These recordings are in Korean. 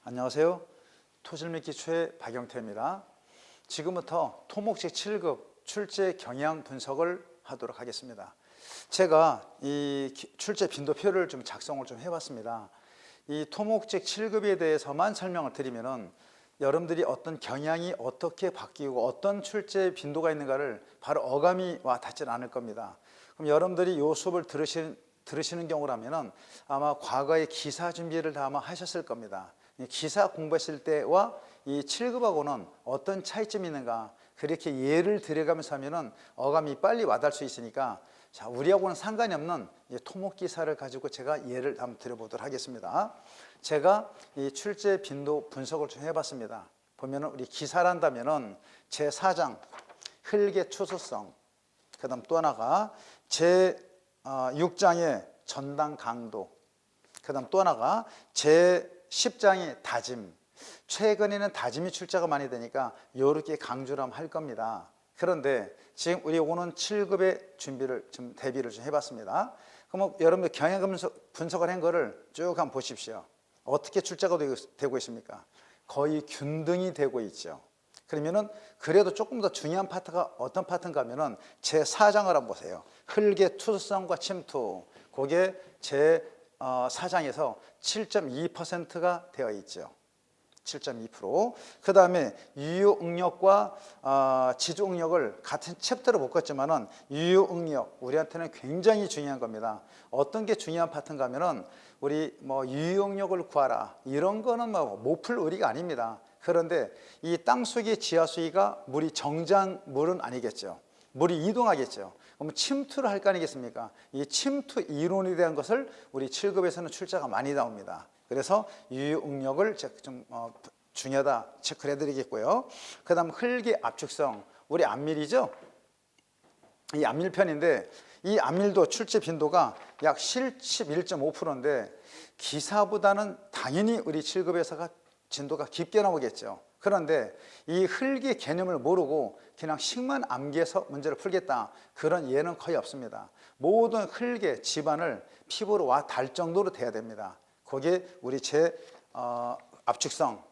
안녕하세요. 토질미 기초의 박영태입니다. 지금부터 토목직 7급 출제 경향 분석을 하도록 하겠습니다. 제가 이 출제 빈도표를 좀 작성을 좀 해봤습니다. 이 토목직 7급에 대해서만 설명을 드리면은 여러분들이 어떤 경향이 어떻게 바뀌고 어떤 출제 빈도가 있는가를 바로 어감이 와 닿지는 않을 겁니다. 그럼 여러분들이 이 수업을 들으시는 경우라면은 아마 과거에 기사 준비를 다 아마 하셨을 겁니다. 기사 공부했을 때와 이 7급하고는 어떤 차이점이 있는가, 그렇게 예를 들어가면서 하면은 어감이 빨리 와닿을 수 있으니까, 자, 우리하고는 상관이 없는 토목 기사를 가지고 제가 예를 한번 드려보도록 하겠습니다. 제가 이 출제 빈도 분석을 좀 해봤습니다. 보면은 우리 기사를 한다면은 제 4장 흙의 추수성, 그 다음 또 하나가 제 6장의 전당 강도, 그 다음 또 하나가 제 10장의 다짐. 최근에는 다짐이 출제가 많이 되니까 이렇게 강조를 한번 할 겁니다. 그런데 지금 우리 오는 7급의 준비를 좀 대비를 좀 해봤습니다. 그럼 여러분들 경향 분석을 한 거를 쭉 한번 보십시오. 어떻게 출제가 되고 있습니까? 거의 균등이 되고 있죠. 그러면은 그래도 조금 더 중요한 파트가 어떤 파트인가 하면은 제 4장을 한번 보세요. 흙의 투수성과 침투. 그게 제 4장에서 7.2%가 되어 있죠. 7.2%. 그 다음에 유효응력과 지주응력을 같은 챕터로 묶었지만은 유효응력, 우리한테는 굉장히 중요한 겁니다. 어떤 게 중요한 파트인가 하면은 우리 유효응력을 구하라, 이런 거는 못 풀 의리가 아닙니다. 그런데 이 땅속의 지하수위가 물이 정장물은 아니겠죠. 물이 이동하겠죠. 그럼 침투를 할 거 아니겠습니까? 이 침투 이론에 대한 것을 우리 7급에서는 출제가 많이 나옵니다. 그래서 유효응력을 좀 중요하다 체크를 해드리겠고요. 그 다음 흙의 압축성, 우리 안밀이죠. 이 안밀편인데 이 안밀도 출제 빈도가 약 11.5%인데 기사보다는 당연히 우리 7급에서가 진도가 깊게 나오겠죠. 그런데 이 흙의 개념을 모르고 그냥 식만 암기해서 문제를 풀겠다, 그런 예는 거의 없습니다. 모든 흙의 집안을 피부로 와 닿을 정도로 돼야 됩니다. 거기에 우리 제 압축성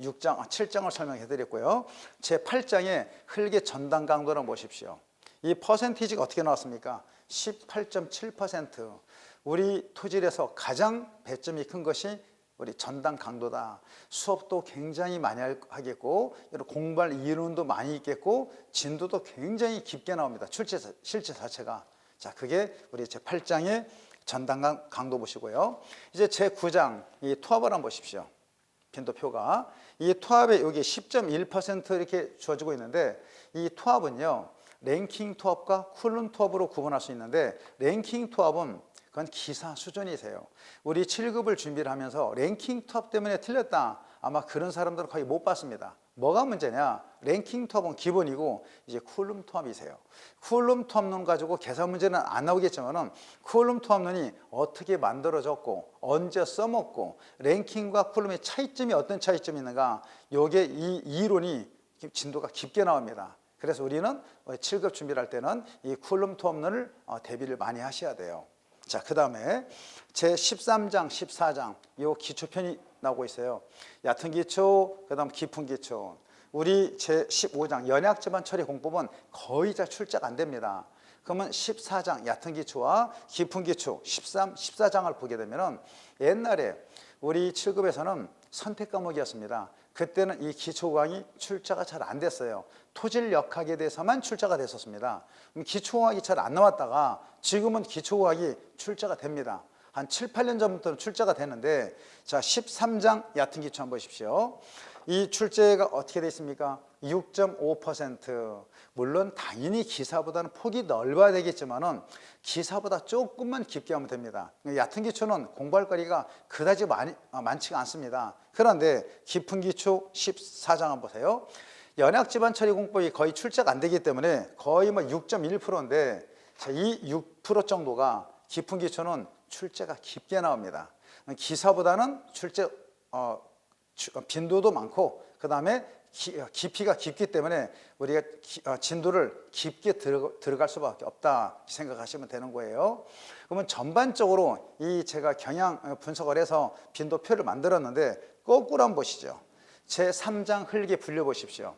6장, 7장을 설명해 드렸고요. 제 8장에 흙의 전당 강도를 보십시오. 이 퍼센티지가 어떻게 나왔습니까? 18.7%. 우리 토질에서 가장 배점이 큰 것이 우리 전당 강도다. 수업도 굉장히 많이 하겠고, 공부할 이론도 많이 있겠고, 진도도 굉장히 깊게 나옵니다. 실제 자체가. 자, 그게 우리 제 8장의 전당 강도 보시고요. 이제 제 9장 이 투합을 한번 보십시오. 빈도표가 이 투합에 여기 10.1% 이렇게 주어지고 있는데, 이 투합은요 랭킹 투합과 쿨룸 투합으로 구분할 수 있는데, 랭킹 투합은 그건 기사 수준이세요. 우리 7급을 준비를 하면서 랭킹 투합 때문에 틀렸다, 아마 그런 사람들은 거의 못 봤습니다. 뭐가 문제냐? 랭킹 투합은 기본이고 이제 쿨룸 투합이세요. 쿨룸 투합론 가지고 계산 문제는 안 나오겠지만은 쿨룸 투합론이 어떻게 만들어졌고 언제 써먹고 랭킹과 쿨룸의 차이점이 어떤 차이점이 있는가, 요게 이 이론이 진도가 깊게 나옵니다. 그래서 우리는 7급 준비를 할 때는 이 쿨룸 투합론을 대비를 많이 하셔야 돼요. 자, 그 다음에 제 13장, 14장 요 기초편이 나오고 있어요. 얕은 기초, 그 다음 깊은 기초. 우리 제 15장 연약지반 처리 공법은 거의 잘 출제가 안 됩니다. 그러면 14장 얕은 기초와 깊은 기초 13, 14장을 보게 되면은 옛날에 우리 7급에서는 선택 과목이었습니다. 그때는 이 기초과학이 출제가 잘 안 됐어요. 토질역학에 대해서만 출제가 됐었습니다. 기초과학이 잘 안 나왔다가 지금은 기초과학이 출제가 됩니다. 한 7, 8년 전부터는 출제가 되는데, 자, 13장 얕은 기초 한번 보십시오. 이 출제가 어떻게 되어 있습니까? 6.5%. 물론 당연히 기사보다는 폭이 넓어야 되겠지만은 기사보다 조금만 깊게 하면 됩니다. 얕은 기초는 공부할 거리가 그다지 많지가 않습니다. 그런데 깊은 기초 14장 한번 보세요. 연약지반 처리 공법이 거의 출제가 안 되기 때문에 거의 6.1%인데, 이 6% 정도가 깊은 기초는 출제가 깊게 나옵니다. 기사보다는 출제 빈도도 많고, 그 다음에 깊이가 깊기 때문에 우리가 진도를 깊게 들어갈 수밖에 없다 생각하시면 되는 거예요. 그러면 전반적으로 이 제가 경향 분석을 해서 빈도표를 만들었는데 거꾸로 한번 보시죠. 제3장 흙의 분류 보십시오.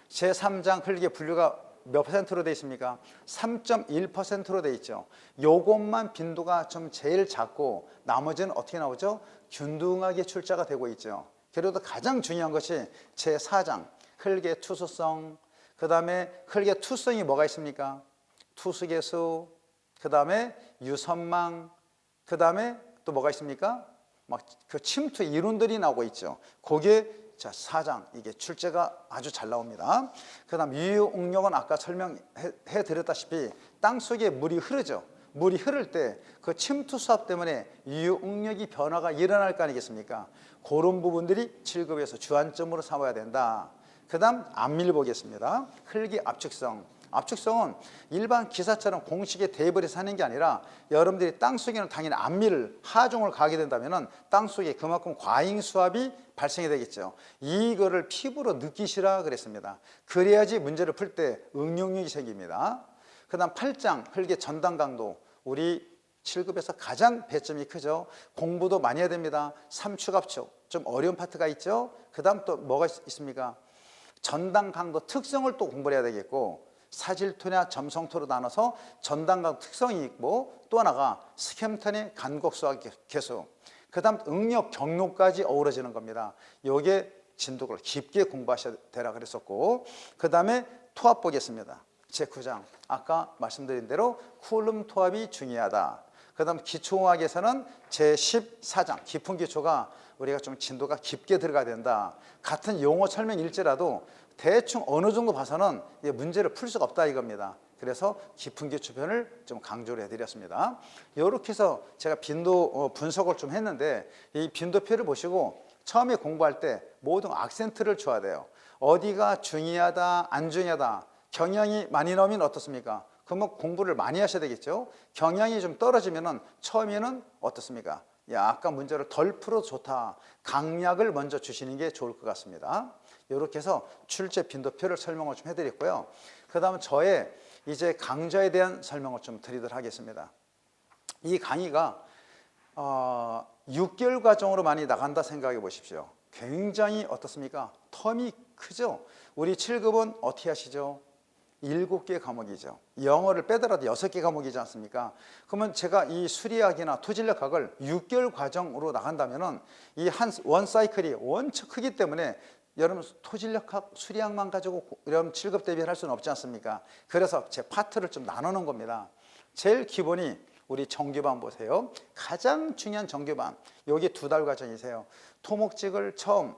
제3장 흙의 분류가 몇 퍼센트로 되어 있습니까? 3.1%로 되어 있죠. 요것만 빈도가 좀 제일 작고 나머지는 어떻게 나오죠? 균등하게 출자가 되고 있죠. 그래도 가장 중요한 것이 제4장 흙의 투수성, 그 다음에 흙의 투성이 뭐가 있습니까? 투수계수, 그 다음에 유선망, 그 다음에 또 뭐가 있습니까? 막 그 침투 이론들이 나오고 있죠. 그게 자 4장 이게 출제가 아주 잘 나옵니다. 그 다음 유유응력은 아까 설명해 드렸다시피 땅속에 물이 흐르죠. 물이 흐를 때 그 침투 수압 때문에 유유응력이 변화가 일어날 거 아니겠습니까? 그런 부분들이 7급에서 주안점으로 삼아야 된다. 그 다음 안밀 보겠습니다. 흙의 압축성. 압축성은 일반 기사처럼 공식에 대입을 해서 하는 게 아니라 여러분들이 땅속에는 당연히 안밀을 하중을 가게 된다면 땅속에 그만큼 과잉 수압이 발생이 되겠죠. 이거를 피부로 느끼시라 그랬습니다. 그래야지 문제를 풀 때 응용력이 생깁니다. 그 다음 8장 흙의 전단 강도. 우리 7급에서 가장 배점이 크죠. 공부도 많이 해야 됩니다. 삼축압축 좀 어려운 파트가 있죠. 그 다음 또 뭐가 있습니까? 전단 강도 특성을 또 공부를 해야 되겠고, 사질토나 점성토로 나눠서 전단 강도 특성이 있고, 또 하나가 스캠턴의 간곡수와 개수, 그 다음 응력 경로까지 어우러지는 겁니다. 요게 진도를 깊게 공부하셔야 되라 그랬었고, 그 다음에 토합 보겠습니다. 제9장 아까 말씀드린 대로 쿨룸 토합이 중요하다. 그 다음 기초공학에서는 제14장 깊은 기초가 우리가 좀 진도가 깊게 들어가야 된다. 같은 용어 설명일지라도 대충 어느 정도 봐서는 문제를 풀 수가 없다 이겁니다. 그래서 깊은 기초편을 좀 강조를 해드렸습니다. 이렇게 해서 제가 빈도 분석을 좀 했는데, 이 빈도표를 보시고 처음에 공부할 때 모든 악센트를 줘야 돼요. 어디가 중요하다 안 중요하다. 경향이 많이 나오면 어떻습니까? 그러면 공부를 많이 하셔야 되겠죠. 경향이 좀 떨어지면은 처음에는 어떻습니까? 약간 문제를 덜 풀어도 좋다. 강약을 먼저 주시는 게 좋을 것 같습니다. 이렇게 해서 출제 빈도표를 설명을 좀 해드렸고요. 그 다음 저의 이제 강좌에 대한 설명을 좀 드리도록 하겠습니다. 이 강의가 6개월 과정으로 많이 나간다 생각해 보십시오. 굉장히 어떻습니까? 텀이 크죠. 우리 7급은 어떻게 하시죠? 7개 과목이죠. 영어를 빼더라도 6개 과목이지 않습니까? 그러면 제가 이 수리학이나 토질력학을 6개월 과정으로 나간다면은 이 원 사이클이 원체 크기 때문에 여러분 토질력학, 수리학만 가지고 여러분 7급 대비를 할 수는 없지 않습니까? 그래서 제 파트를 좀 나누는 겁니다. 제일 기본이 우리 정규반 보세요. 가장 중요한 정규반. 여기 2달 과정이세요. 토목직을 처음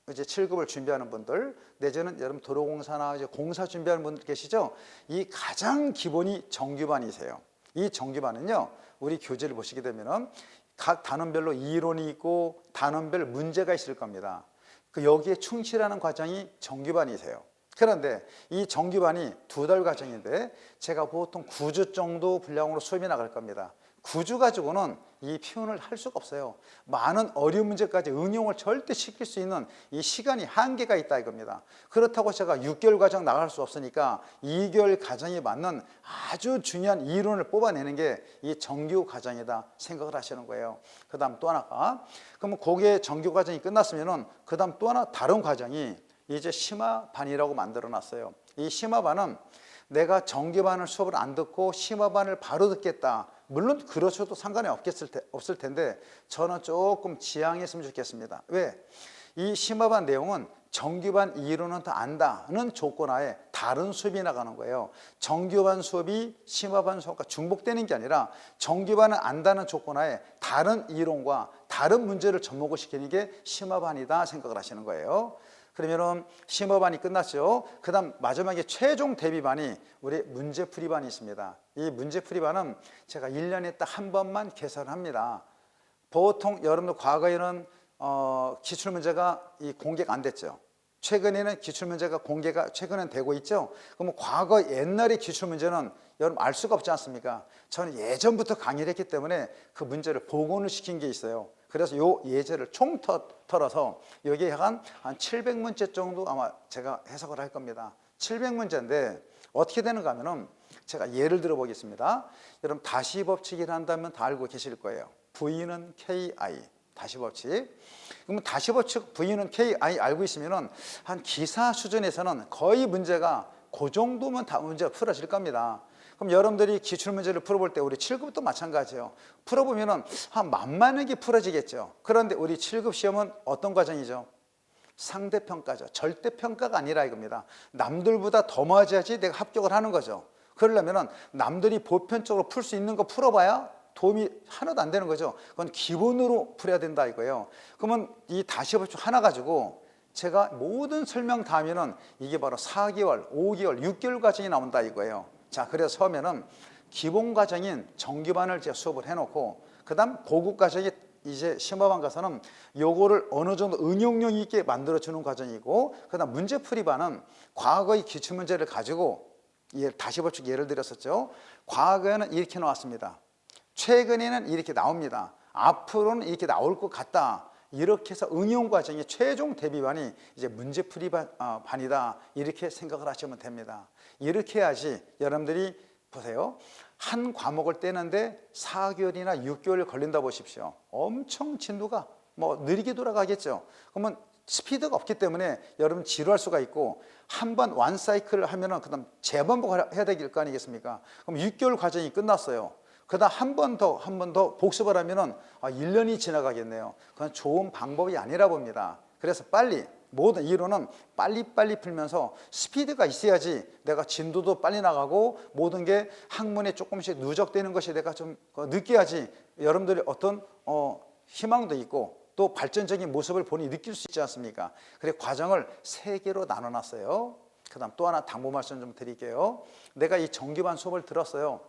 이제 7급을 준비하는 분들, 내지는 여러분 도로공사나 이제 공사 준비하는 분들 계시죠? 이 가장 기본이 정규반이세요. 이 정규반은요, 우리 교재를 보시게 되면은 각 단원별로 이론이 있고 단원별 문제가 있을 겁니다. 그 여기에 충실하는 과정이 정규반이세요. 그런데 이 정규반이 2달 과정인데 제가 보통 9주 정도 분량으로 수업이 나갈 겁니다. 9주 가지고는 이 표현을 할 수가 없어요. 많은 어려운 문제까지 응용을 절대 시킬 수 있는 이 시간이 한계가 있다 이겁니다. 그렇다고 제가 6개월 과정 나갈 수 없으니까 2개월 과정에 맞는 아주 중요한 이론을 뽑아내는 게 이 정규 과정이다 생각을 하시는 거예요. 그 다음 또 하나가, 그러면 그게 정규 과정이 끝났으면은 그 다음 또 하나 다른 과정이 이제 심화반이라고 만들어 놨어요. 이 심화반은 내가 정규반을 수업을 안 듣고 심화반을 바로 듣겠다. 물론 그러셔도 상관이 없을 텐데 저는 조금 지양했으면 좋겠습니다. 왜? 이 심화반 내용은 정규반 이론은 다 안다는 조건하에 다른 수업이 나가는 거예요. 정규반 수업이 심화반 수업과 중복되는 게 아니라 정규반은 안다는 조건하에 다른 이론과 다른 문제를 접목을 시키는 게 심화반이다 생각을 하시는 거예요. 그러면은 심화반이 끝났죠. 그 다음 마지막에 최종 대비반이 우리 문제풀이반이 있습니다. 이 문제풀이반은 제가 1년에 딱 한 번만 개설합니다. 보통 여러분들 과거에는 기출문제가 공개가 안 됐죠. 최근에는 기출문제가 공개가 최근엔 되고 있죠. 그러면 과거 옛날의 기출문제는 여러분 알 수가 없지 않습니까? 저는 예전부터 강의를 했기 때문에 그 문제를 복원을 시킨 게 있어요. 그래서 요 예제를 총 털어서 여기에 한 700문제 정도 아마 제가 해석을 할 겁니다. 700문제인데 어떻게 되는가 하면은 제가 예를 들어 보겠습니다. 여러분 다시 법칙이라 한다면 다 알고 계실 거예요. V는 KI, 다시 법칙. 그러면 다시 법칙 V는 K, I 알고 있으면은 한 기사 수준에서는 거의 문제가 그 정도면 다 문제가 풀어질 겁니다. 그럼 여러분들이 기출문제를 풀어볼 때 우리 7급도 마찬가지예요. 풀어보면은 한 만만하게 풀어지겠죠. 그런데 우리 7급 시험은 어떤 과정이죠? 상대평가죠. 절대평가가 아니라 이겁니다. 남들보다 더 맞아야지 내가 합격을 하는 거죠. 그러려면 남들이 보편적으로 풀 수 있는 거 풀어봐야 도움이 하나도 안 되는 거죠. 그건 기본으로 풀어야 된다 이거예요. 그러면 이 다시 법칙 하나 가지고 제가 모든 설명 다 하면은 이게 바로 4개월, 5개월, 6개월 과정이 나온다 이거예요. 자, 그래서 처음에는 기본 과정인 정규반을 제가 수업을 해놓고 그다음 고급 과정이 이제 심화반 가서는 요거를 어느 정도 응용력 있게 만들어주는 과정이고 그다음 문제풀이반은 과거의 기출문제를 가지고 다시 법칙 예를 들었었죠. 과거에는 이렇게 나왔습니다. 최근에는 이렇게 나옵니다. 앞으로는 이렇게 나올 것 같다. 이렇게 해서 응용 과정의 최종 대비반이 이제 문제풀이 반이다. 이렇게 생각을 하시면 됩니다. 이렇게 해야지 여러분들이 보세요. 한 과목을 떼는데 4개월이나 6개월 걸린다 보십시오. 엄청 진도가 뭐 느리게 돌아가겠죠. 그러면 스피드가 없기 때문에 여러분 지루할 수가 있고 한 번 완 사이클을 하면은 그다음 재반복을 해야 될 거 아니겠습니까? 그럼 6개월 과정이 끝났어요. 그다음 한 번 더 복습을 하면은 1년이 지나가겠네요. 그건 좋은 방법이 아니라 봅니다. 그래서 빨리 모든 이론은 빨리빨리 풀면서 스피드가 있어야지 내가 진도도 빨리 나가고 모든 게 학문에 조금씩 누적되는 것이 내가 좀 느껴야지 여러분들이 어떤 희망도 있고 또 발전적인 모습을 보니 느낄 수 있지 않습니까? 그래서 과정을 3개로 나눠놨어요. 그 다음 또 하나 당부 말씀 좀 드릴게요. 내가 이 정규반 수업을 들었어요.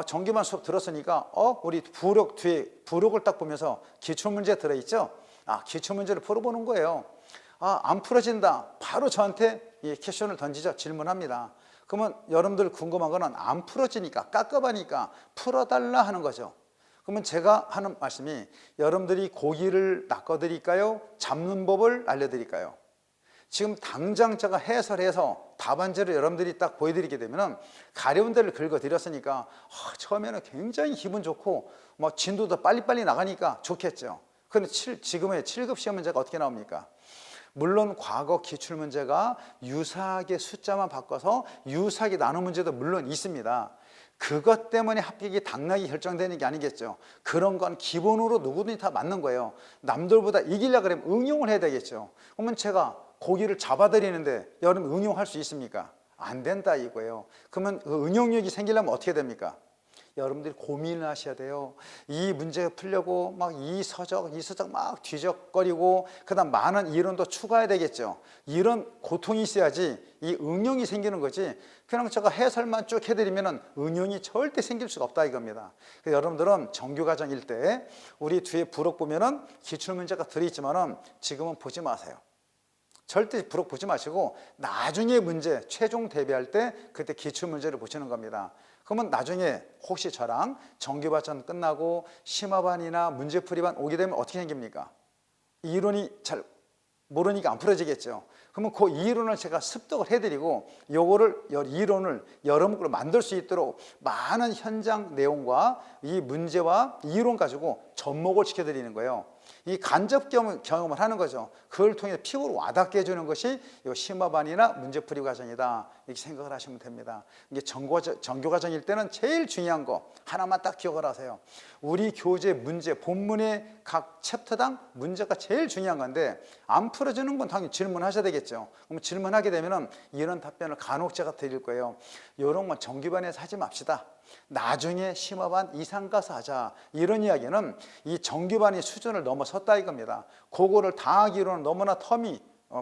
정규반 수업 들었으니까 우리 부록 뒤에 부록을 딱 보면서 기출문제 들어있죠? 기출문제를 풀어보는 거예요. 안 풀어진다. 바로 저한테 이 퀘션을 던지죠. 질문합니다. 그러면 여러분들 궁금한 거는 안 풀어지니까 깝깝하니까 풀어달라 하는 거죠. 그러면 제가 하는 말씀이 여러분들이 고기를 낚아드릴까요? 잡는 법을 알려드릴까요? 지금 당장 제가 해설해서 답안지를 여러분들이 딱 보여드리게 되면 가려운 데를 긁어드렸으니까 처음에는 굉장히 기분 좋고 뭐 진도도 빨리빨리 나가니까 좋겠죠. 그런데 지금의 7급 시험 문제가 어떻게 나옵니까? 물론 과거 기출문제가 유사하게 숫자만 바꿔서 유사하게 나눈 문제도 물론 있습니다. 그것 때문에 합격이 당락이 결정되는 게 아니겠죠. 그런 건 기본으로 누구든지 다 맞는 거예요. 남들보다 이기려고 그러면 응용을 해야 되겠죠. 그러면 제가 고기를 잡아드리는데 여러분 응용할 수 있습니까? 안 된다 이거예요. 그러면 그 응용력이 생기려면 어떻게 됩니까? 여러분들이 고민을 하셔야 돼요. 이 문제 풀려고 막 이 서적 막 뒤적거리고 그다음 많은 이론도 추가해야 되겠죠. 이런 고통이 있어야지 이 응용이 생기는 거지. 그냥 제가 해설만 쭉 해드리면 응용이 절대 생길 수가 없다 이겁니다. 그래서 여러분들은 정규과정일 때 우리 뒤에 부록 보면은 기출문제가 들어있지만은 지금은 보지 마세요. 절대 부록 보지 마시고 나중에 문제 최종 대비할 때 그때 기출문제를 보시는 겁니다. 그러면 나중에 혹시 저랑 정규반전 끝나고 심화반이나 문제풀이반 오게 되면 어떻게 생깁니까? 이론이 잘 모르니까 안 풀어지겠죠. 그러면 그 이론을 제가 습득을 해드리고 요거를 이론을 여러분으로 만들 수 있도록 많은 현장 내용과 이 문제와 이론 가지고 접목을 시켜드리는 거예요. 이 간접 경험을 하는 거죠. 그걸 통해 피부로 와닿게 해주는 것이 이 심화반이나 문제풀이 과정이다 이렇게 생각을 하시면 됩니다. 이게 정규 과정일 때는 제일 중요한 거 하나만 딱 기억을 하세요. 우리 교재 문제 본문의 각 챕터당 문제가 제일 중요한 건데 안 풀어지는 건 당연히 질문하셔야 되겠죠. 그럼 질문하게 되면은 이런 답변을 간혹 제가 드릴 거예요. 이런 건 정규반에서 하지 맙시다. 나중에 심화반 이상 가서 하자. 이런 이야기는 이 정규반의 수준을 넘어섰다 이겁니다. 그거를 다 하기로는 너무나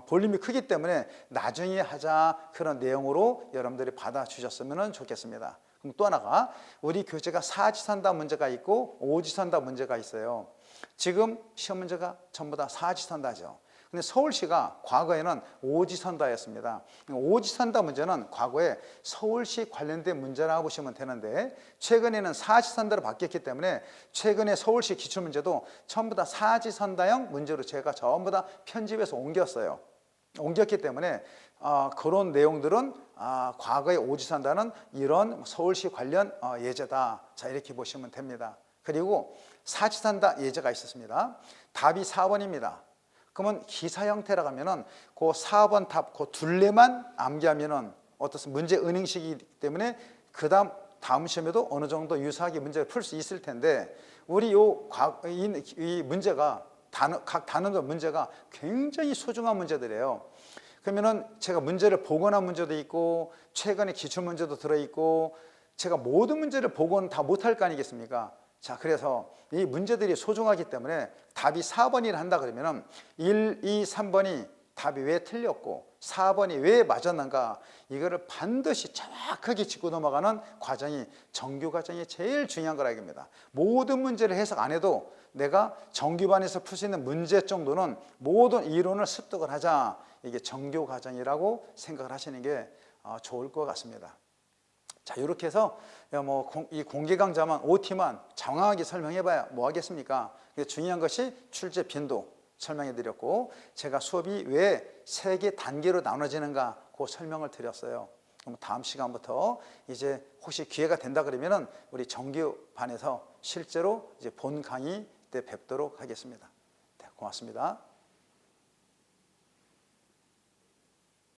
볼륨이 크기 때문에 나중에 하자 그런 내용으로 여러분들이 받아주셨으면 좋겠습니다. 그럼 또 하나가 우리 교재가 사지선다 문제가 있고 오지선다 문제가 있어요. 지금 시험 문제가 전부 다 사지선다죠. 근데 서울시가 과거에는 오지선다였습니다. 오지선다 문제는 과거에 서울시 관련된 문제라고 보시면 되는데 최근에는 사지선다로 바뀌었기 때문에 최근에 서울시 기출문제도 전부 다 사지선다형 문제로 제가 전부 다 편집해서 옮겼어요. 옮겼기 때문에 그런 내용들은 과거의 오지선다는 이런 서울시 관련 예제다. 자 이렇게 보시면 됩니다. 그리고 사지산다 예제가 있었습니다. 답이 4번입니다. 그러면 기사 형태라고 하면은 그 4번 답, 그 둘레만 암기하면은 어떻습니까? 문제 은행식이기 때문에 다음 시험에도 어느 정도 유사하게 문제를 풀 수 있을 텐데, 우리 이 문제가 각 단어의 문제가 굉장히 소중한 문제들이에요. 그러면은 제가 문제를 보거나 문제도 있고 최근에 기출 문제도 들어있고 제가 모든 문제를 보고는 다 못할 거 아니겠습니까? 자, 그래서 이 문제들이 소중하기 때문에 답이 4번이라 한다 그러면은 1, 2, 3번이 답이 왜 틀렸고 4번이 왜 맞았는가, 이거를 반드시 정확하게 짚고 넘어가는 과정이 정규 과정이 제일 중요한 거라 이겁니다. 모든 문제를 해석 안 해도 내가 정규반에서 풀 수 있는 문제 정도는 모든 이론을 습득을 하자, 이게 정규 과정이라고 생각을 하시는 게 좋을 것 같습니다. 자, 이렇게 해서 이 공개 강좌만 OT만 정확하게 설명해봐야 뭐 하겠습니까? 중요한 것이 출제 빈도 설명해 드렸고, 제가 수업이 왜 3개 단계로 나눠지는가 그 설명을 드렸어요. 그럼 다음 시간부터 이제 혹시 기회가 된다 그러면은 우리 정규반에서 실제로 이제 본 강의 때 뵙도록 하겠습니다. 네, 고맙습니다.